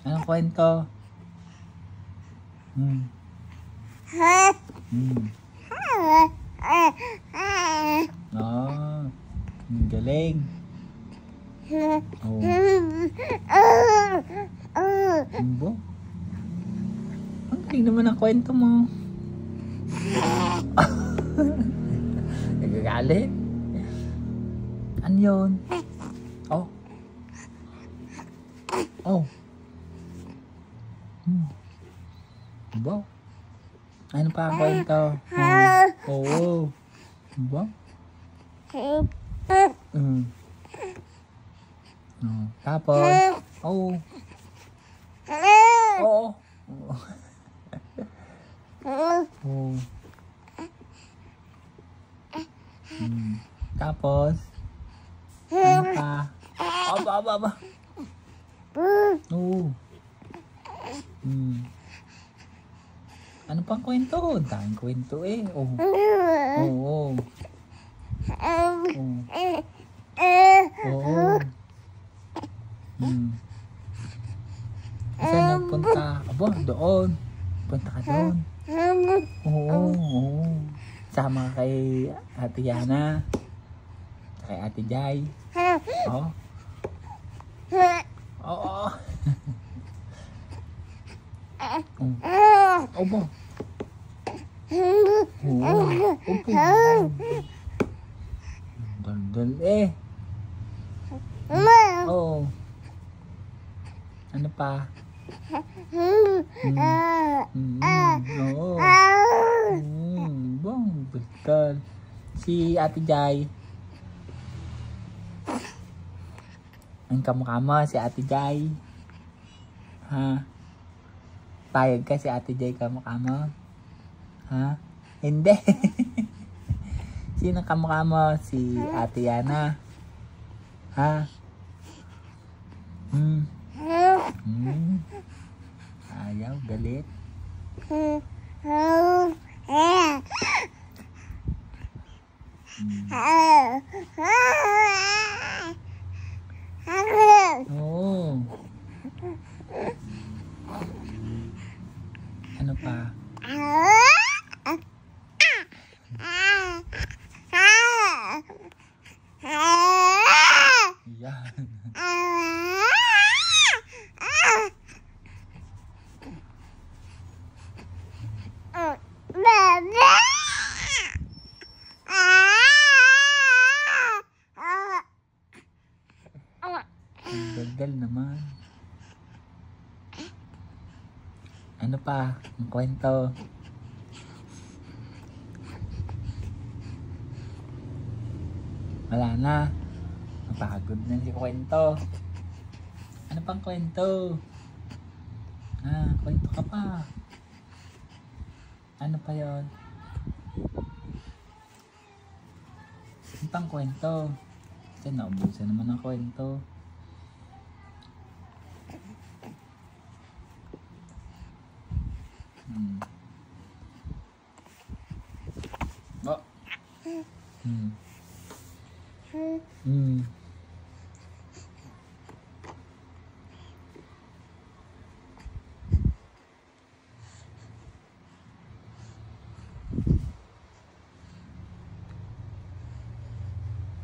Anong kwento? Oh, galing. Oh. Bo. Ang galing naman ang kwento mo. Nagagalit. Ano yun? Oh. Oh. Bo. Ano pa ang kwento? Oh. Oh. Bo. Oh. Tapos. Oh. Oh. Oh. Tapos. Ano pa? Aba. Oh. Ano pang kwento? Daming kwento eh. Oh. Oh. Oo. Saan nagpunta? Aba, doon. Punta ka doon. Oo. Sama kay Ate Yana. Kay Ate Jai. Oo. Oo. Opo. Opo. Dal eh. Oo. Ano pa? Oo. Bong, betul. Si Ate Jai. Ang kamukha mo, si Ate Jai. Ha? Payag ka si Ate Jai kamukha mo? Ha? Hindi. Sino kamukha mo? Si Ate Yana. Ha? Ayaw, galit. Oo. Ano pa? Yan. Daldal naman. Ano pa? Ang kwento. Wala na. Napagod na si kwento. Ano pang kwento? Kwento ka pa. Ano pa yon? Ano pang kwento? Kasi naubusan naman ang kwento.